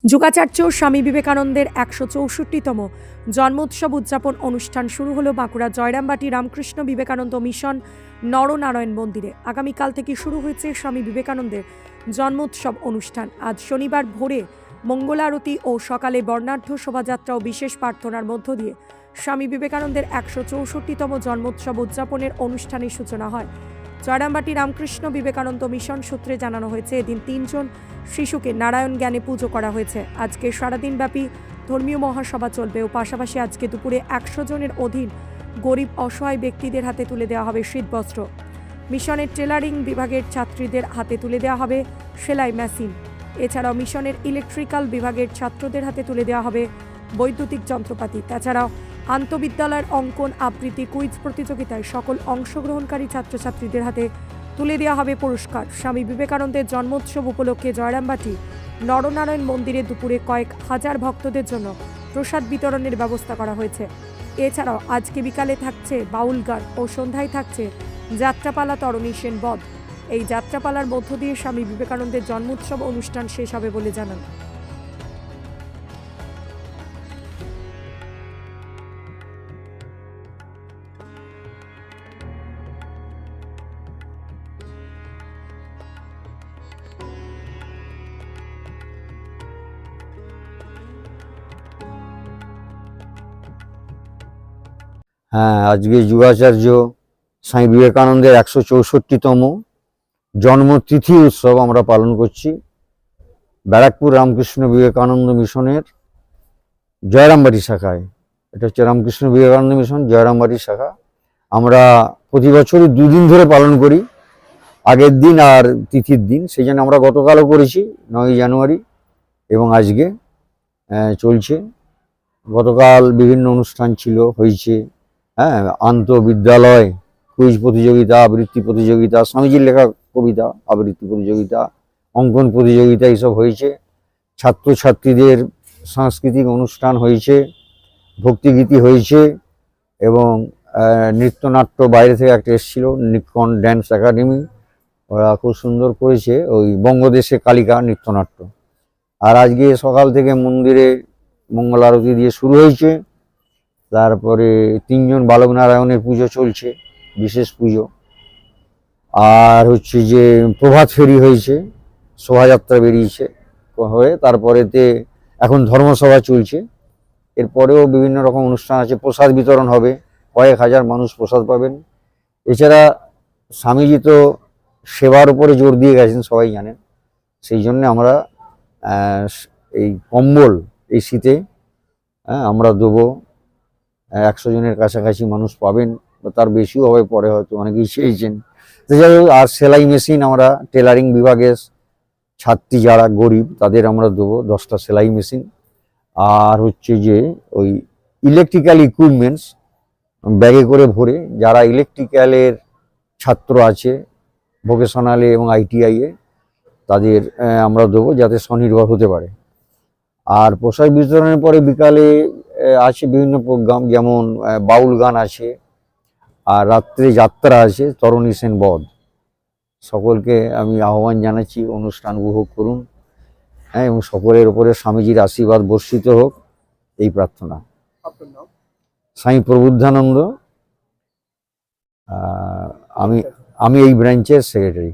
যুগাচার্য স্বামী বিবেকানন্দের ১৬৪তম জন্মোৎসব উদযাপন অনুষ্ঠান শুরু হলো বাঁকুড়া জয়রামবাটি রামকৃষ্ণ বিবেকানন্দ মিশন নরনারায়ণ মন্দিরে। আগামীকাল থেকে শুরু হয়েছে স্বামী বিবেকানন্দের জন্মোৎসব অনুষ্ঠান। আজ শনিবার ভোরে মঙ্গলারতি ও সকালে বর্ণাঢ্য শোভাযাত্রা ও বিশেষ প্রার্থনার মধ্য দিয়ে স্বামী বিবেকানন্দের ১৬৪তম জন্মোৎসব উদযাপনের অনুষ্ঠানের সূচনা হয়। জয়রামবাটি রামকৃষ্ণ বিবেকানন্দ মিশন সূত্রে জানানো হয়েছে, এদিন ৩ জন শিশুকে নারায়ণ জ্ঞানে পুজো করা হয়েছে। আজকে সারাদিন ব্যাপী ধর্মীয় মহাসভা চলবে ও পাশাপাশি আজকে দুপুরে ১০০ জনের অধীন গরিব অসহায় ব্যক্তিদের হাতে তুলে দেওয়া হবে শীতবস্ত্র। মিশনের টেলারিং বিভাগের ছাত্রীদের হাতে তুলে দেওয়া হবে সেলাই মেশিন। এছাড়াও মিশনের ইলেকট্রিক্যাল বিভাগের ছাত্রদের হাতে তুলে দেওয়া হবে বৈদ্যুতিক যন্ত্রপাতি। তাছাড়াও আন্তঃবিদ্যালয়ের অঙ্কন, আবৃত্তি, কুইজ প্রতিযোগিতায় সকল অংশগ্রহণকারী ছাত্রছাত্রীদের হাতে তুলে দেওয়া হবে পুরস্কার। স্বামী বিবেকানন্দের জন্মোৎসব উপলক্ষে জয়রামবাটি নরনারায়ণ মন্দিরে দুপুরে কয়েক হাজার ভক্তদের জন্য প্রসাদ বিতরণের ব্যবস্থা করা হয়েছে। এছাড়াও আজকে বিকালে থাকছে বাউল গান ও সন্ধ্যায় থাকছে যাত্রাপালা তরণী সেন বধ। এই যাত্রাপালার মধ্য দিয়ে স্বামী বিবেকানন্দের জন্মোৎসব অনুষ্ঠান শেষ হবে বলে জানান। হ্যাঁ, আজকে যুগাচার্য স্বামী বিবেকানন্দের ১৬৪তম জন্মতিথি উৎসব আমরা পালন করছি ব্যারাকপুর রামকৃষ্ণ বিবেকানন্দ মিশনের জয়রামবাটি শাখায়। এটা হচ্ছে রামকৃষ্ণ বিবেকানন্দ মিশন জয়রামবাটি শাখা। আমরা প্রতি বছরই 2 দিন ধরে পালন করি, আগের দিন আর তিথির দিন। সেই জন্য আমরা গতকালও করেছি 9ই জানুয়ারি এবং আজকে চলছে। গতকাল বিভিন্ন অনুষ্ঠান হয়েছে। হ্যাঁ, আন্তঃবিদ্যালয় কুইজ প্রতিযোগিতা, আবৃত্তি প্রতিযোগিতা, স্বামীজির লেখা কবিতা আবৃত্তি প্রতিযোগিতা, অঙ্কন প্রতিযোগিতা এইসব হয়েছে। ছাত্রছাত্রীদের সাংস্কৃতিক অনুষ্ঠান হয়েছে, ভক্তিগীতি হয়েছে এবং নৃত্যনাট্য বাইরে থেকে একটা এসেছিল, নিকন ড্যান্স একাডেমি, ওরা খুব সুন্দর করেছে ওই বঙ্গদেশে কালিকা নৃত্যনাট্য। আর আজকে সকাল থেকে মন্দিরে মঙ্গল আরতি দিয়ে শুরু হয়েছে। তারপরে 3 জন বালক নারায়ণের পুজো চলছে, বিশেষ পুজো। আর হচ্ছে যে প্রভাত ফেরি হয়েছে, শোভাযাত্রা বেরিয়েছে হয়ে, তারপরেতে এখন ধর্মসভা চলছে। এরপরেও বিভিন্ন রকম অনুষ্ঠান আছে, প্রসাদ বিতরণ হবে, কয়েক হাজার মানুষ প্রসাদ পাবেন। এছাড়া স্বামীজি তো সেবার উপরে জোর দিয়ে গেছেন, সবাই জানেন। সেই জন্য আমরা এই কম্বল এই শীতে আমরা দেবো। 100 জনের কাছাকাছি মানুষ পাবেন, বা তার বেশিও হবে, পরে হয়তো অনেকেই চেয়েছেন। তো যাই হোক, আর সেলাই মেশিন আমরা টেলারিং বিভাগের ছাত্রী যারা গরিব তাদের আমরা দেবো 10টা সেলাই মেশিন। আর হচ্ছে যে ওই ইলেকট্রিক্যাল ইকুইপমেন্টস ব্যাগে করে ভরে যারা ইলেকট্রিক্যালের ছাত্র আছে ভোকেশনালে এবং ITI-এ, তাদের আমরা দেবো যাতে স্বনির্ভর হতে পারে। আর পোশাক বিতরণের পরে বিকালে আছে বিভিন্ন প্রোগ্রাম, যেমন বাউল গান আছে, আর রাত্রে যাত্রা আছে তরণী সেন বধ। সকলকে আমি আহ্বান জানাচ্ছি, অনুষ্ঠান উপভোগ করুন। হ্যাঁ, এবং সকলের ওপরে স্বামীজির আশীর্বাদ বর্ষিত হোক, এই প্রার্থনা। স্বামী প্রবুদ্ধানন্দ, আমি এই ব্রাঞ্চের সেক্রেটারি।